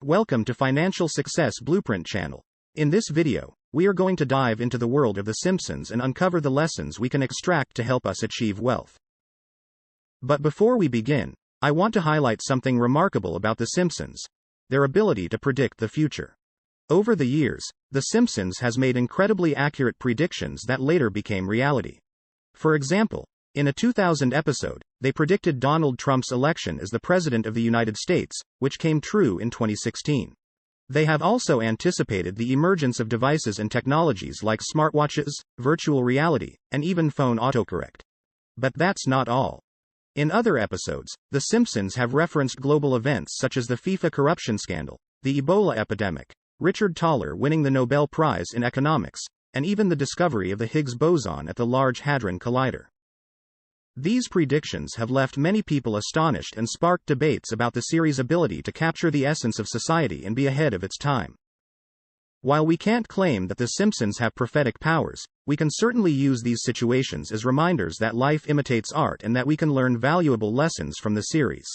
Welcome to Financial Success Blueprint channel. In this video, we are going to dive into the world of The Simpsons and uncover the lessons we can extract to help us achieve wealth. But before we begin, I want to highlight something remarkable about The Simpsons: their ability to predict the future. Over the years, The Simpsons has made incredibly accurate predictions that later became reality. For example, in a 2000 episode, they predicted Donald Trump's election as the President of the United States, which came true in 2016. They have also anticipated the emergence of devices and technologies like smartwatches, virtual reality, and even phone autocorrect. But that's not all. In other episodes, The Simpsons have referenced global events such as the FIFA corruption scandal, the Ebola epidemic, Richard Thaler winning the Nobel Prize in Economics, and even the discovery of the Higgs boson at the Large Hadron Collider. These predictions have left many people astonished and sparked debates about the series' ability to capture the essence of society and be ahead of its time. While we can't claim that The Simpsons have prophetic powers, we can certainly use these situations as reminders that life imitates art and that we can learn valuable lessons from the series.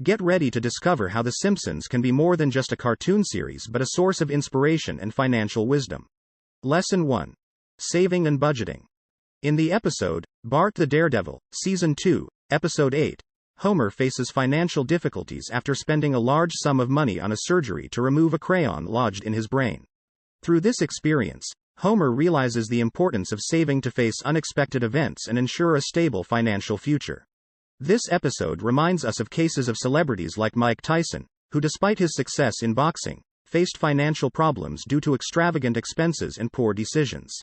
Get ready to discover how The Simpsons can be more than just a cartoon series but a source of inspiration and financial wisdom. Lesson 1. Saving and Budgeting. In the episode, Bart the Daredevil, Season 2, Episode 8, Homer faces financial difficulties after spending a large sum of money on a surgery to remove a crayon lodged in his brain. Through this experience, Homer realizes the importance of saving to face unexpected events and ensure a stable financial future. This episode reminds us of cases of celebrities like Mike Tyson, who despite his success in boxing, faced financial problems due to extravagant expenses and poor decisions.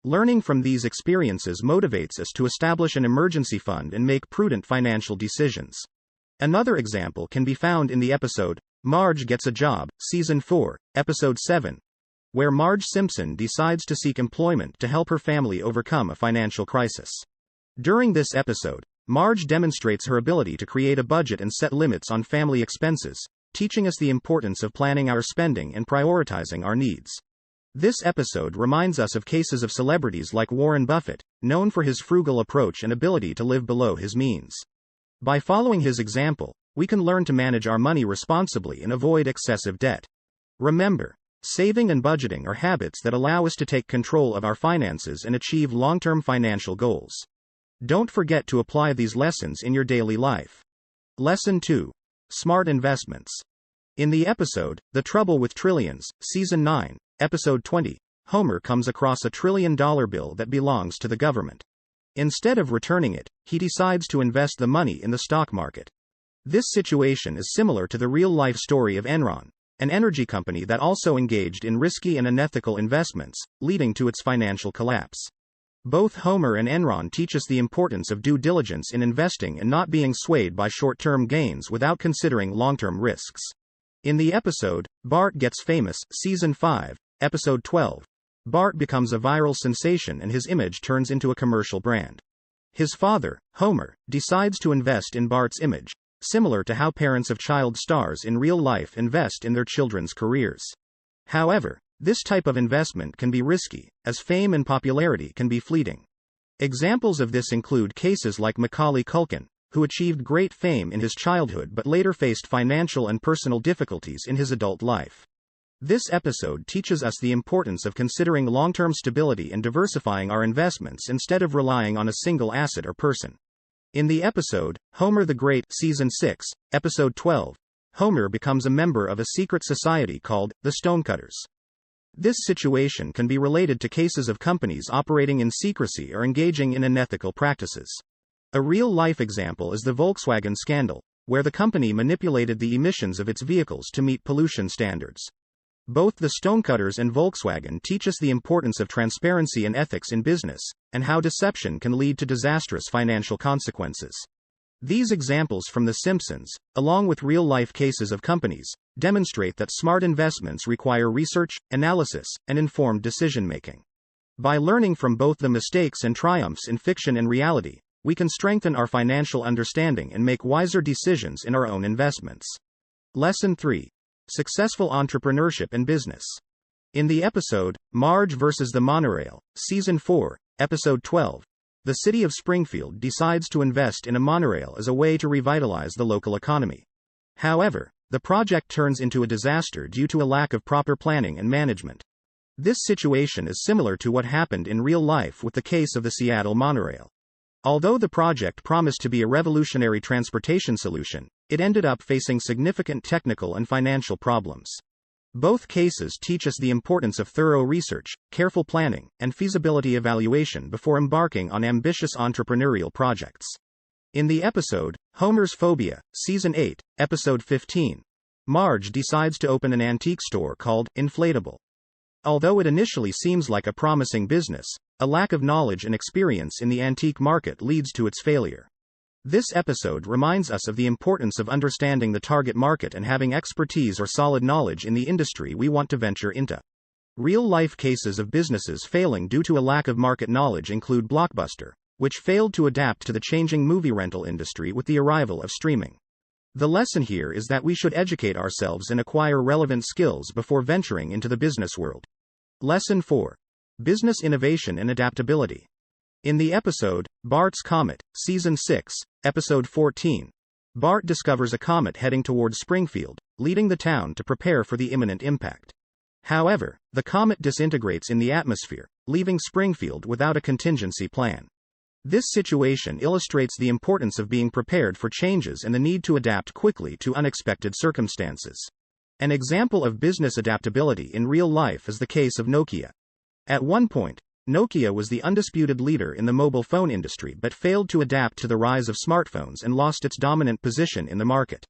Learning from these experiences motivates us to establish an emergency fund and make prudent financial decisions. Another example can be found in the episode, Marge Gets a Job, Season 4, Episode 7, where Marge Simpson decides to seek employment to help her family overcome a financial crisis. During this episode, Marge demonstrates her ability to create a budget and set limits on family expenses, teaching us the importance of planning our spending and prioritizing our needs. This episode reminds us of cases of celebrities like Warren Buffett, known for his frugal approach and ability to live below his means. By following his example, we can learn to manage our money responsibly and avoid excessive debt. Remember, saving and budgeting are habits that allow us to take control of our finances and achieve long-term financial goals. Don't forget to apply these lessons in your daily life. Lesson 2. Smart Investments. In the episode, The Trouble with Trillions, Season 9, Episode 20, Homer comes across a $1 trillion bill that belongs to the government. Instead of returning it, he decides to invest the money in the stock market. This situation is similar to the real-life story of Enron, an energy company that also engaged in risky and unethical investments, leading to its financial collapse. Both Homer and Enron teach us the importance of due diligence in investing and not being swayed by short-term gains without considering long-term risks. In the episode, Bart Gets Famous, Season 5, Episode 12, Bart becomes a viral sensation and his image turns into a commercial brand. His father, Homer, decides to invest in Bart's image, similar to how parents of child stars in real life invest in their children's careers. However, this type of investment can be risky, as fame and popularity can be fleeting. Examples of this include cases like Macaulay Culkin, who achieved great fame in his childhood but later faced financial and personal difficulties in his adult life. This episode teaches us the importance of considering long-term stability and diversifying our investments instead of relying on a single asset or person. In the episode, Homer the Great, Season 6, Episode 12, Homer becomes a member of a secret society called the Stonecutters. This situation can be related to cases of companies operating in secrecy or engaging in unethical practices. A real-life example is the Volkswagen scandal, where the company manipulated the emissions of its vehicles to meet pollution standards. Both the Stonecutters and Volkswagen teach us the importance of transparency and ethics in business, and how deception can lead to disastrous financial consequences. These examples from The Simpsons, along with real-life cases of companies, demonstrate that smart investments require research, analysis, and informed decision-making. By learning from both the mistakes and triumphs in fiction and reality, we can strengthen our financial understanding and make wiser decisions in our own investments. Lesson 3. Successful Entrepreneurship and Business. In the episode, Marge vs. the Monorail, Season 4, Episode 12, the city of Springfield decides to invest in a monorail as a way to revitalize the local economy. However, the project turns into a disaster due to a lack of proper planning and management. This situation is similar to what happened in real life with the case of the Seattle monorail. Although the project promised to be a revolutionary transportation solution, it ended up facing significant technical and financial problems. Both cases teach us the importance of thorough research, careful planning, and feasibility evaluation before embarking on ambitious entrepreneurial projects. In the episode, Homer's Phobia, Season 8, Episode 15, Marge decides to open an antique store called Inflatable. Although it initially seems like a promising business, a lack of knowledge and experience in the antique market leads to its failure. This episode reminds us of the importance of understanding the target market and having expertise or solid knowledge in the industry we want to venture into. Real-life cases of businesses failing due to a lack of market knowledge include Blockbuster, which failed to adapt to the changing movie rental industry with the arrival of streaming. The lesson here is that we should educate ourselves and acquire relevant skills before venturing into the business world. Lesson 4. Business Innovation and Adaptability. In the episode, Bart's Comet, Season 6, Episode 14, Bart discovers a comet heading towards Springfield, leading the town to prepare for the imminent impact. However, the comet disintegrates in the atmosphere, leaving Springfield without a contingency plan. This situation illustrates the importance of being prepared for changes and the need to adapt quickly to unexpected circumstances. An example of business adaptability in real life is the case of Nokia. At one point, Nokia was the undisputed leader in the mobile phone industry but failed to adapt to the rise of smartphones and lost its dominant position in the market.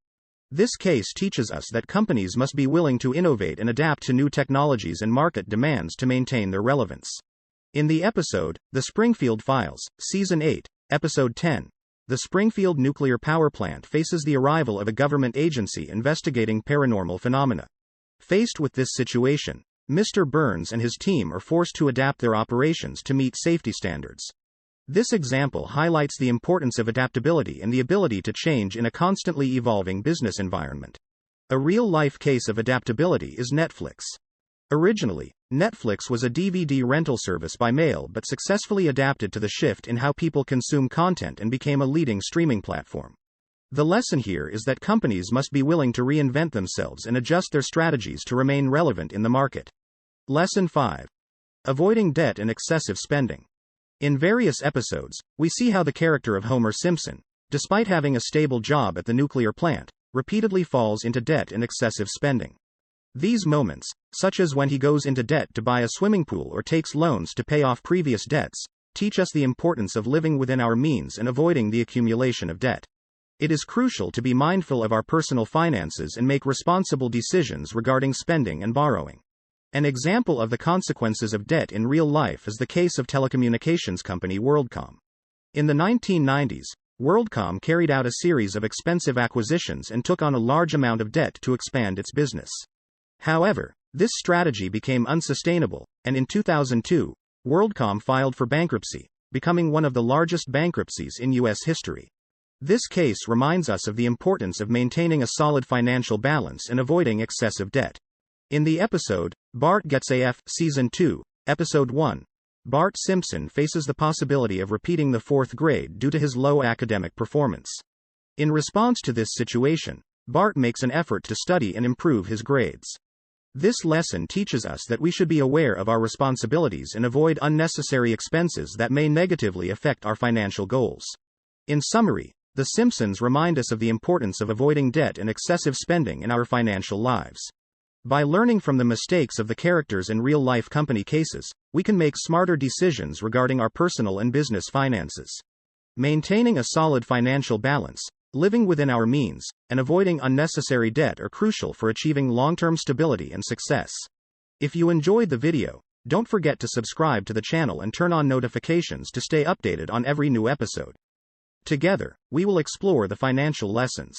This case teaches us that companies must be willing to innovate and adapt to new technologies and market demands to maintain their relevance. In the episode, The Springfield Files, Season 8, Episode 10, the Springfield nuclear power plant faces the arrival of a government agency investigating paranormal phenomena. Faced with this situation, Mr. Burns and his team are forced to adapt their operations to meet safety standards. This example highlights the importance of adaptability and the ability to change in a constantly evolving business environment. A real-life case of adaptability is Netflix. Originally, Netflix was a DVD rental service by mail but successfully adapted to the shift in how people consume content and became a leading streaming platform. The lesson here is that companies must be willing to reinvent themselves and adjust their strategies to remain relevant in the market. Lesson 5. Avoiding debt and excessive spending. In various episodes, we see how the character of Homer Simpson, despite having a stable job at the nuclear plant, repeatedly falls into debt and excessive spending. These moments, such as when he goes into debt to buy a swimming pool or takes loans to pay off previous debts, teach us the importance of living within our means and avoiding the accumulation of debt. It is crucial to be mindful of our personal finances and make responsible decisions regarding spending and borrowing. An example of the consequences of debt in real life is the case of telecommunications company WorldCom. In the 1990s, WorldCom carried out a series of expensive acquisitions and took on a large amount of debt to expand its business. However, this strategy became unsustainable, and in 2002, WorldCom filed for bankruptcy, becoming one of the largest bankruptcies in U.S. history. This case reminds us of the importance of maintaining a solid financial balance and avoiding excessive debt. In the episode, Bart Gets a F, Season 2, Episode 1, Bart Simpson faces the possibility of repeating the 4th grade due to his low academic performance. In response to this situation, Bart makes an effort to study and improve his grades. This lesson teaches us that we should be aware of our responsibilities and avoid unnecessary expenses that may negatively affect our financial goals. In summary, The Simpsons remind us of the importance of avoiding debt and excessive spending in our financial lives. By learning from the mistakes of the characters in real-life company cases, we can make smarter decisions regarding our personal and business finances. Maintaining a solid financial balance, living within our means, and avoiding unnecessary debt are crucial for achieving long-term stability and success. If you enjoyed the video, don't forget to subscribe to the channel and turn on notifications to stay updated on every new episode. Together, we will explore the financial lessons.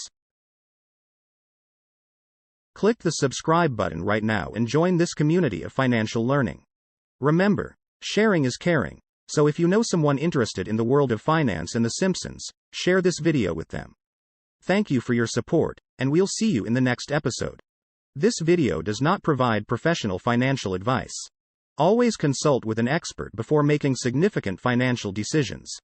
Click the subscribe button right now and join this community of financial learning. Remember, sharing is caring, so if you know someone interested in the world of finance and The Simpsons, share this video with them. Thank you for your support, and we'll see you in the next episode. This video does not provide professional financial advice. Always consult with an expert before making significant financial decisions.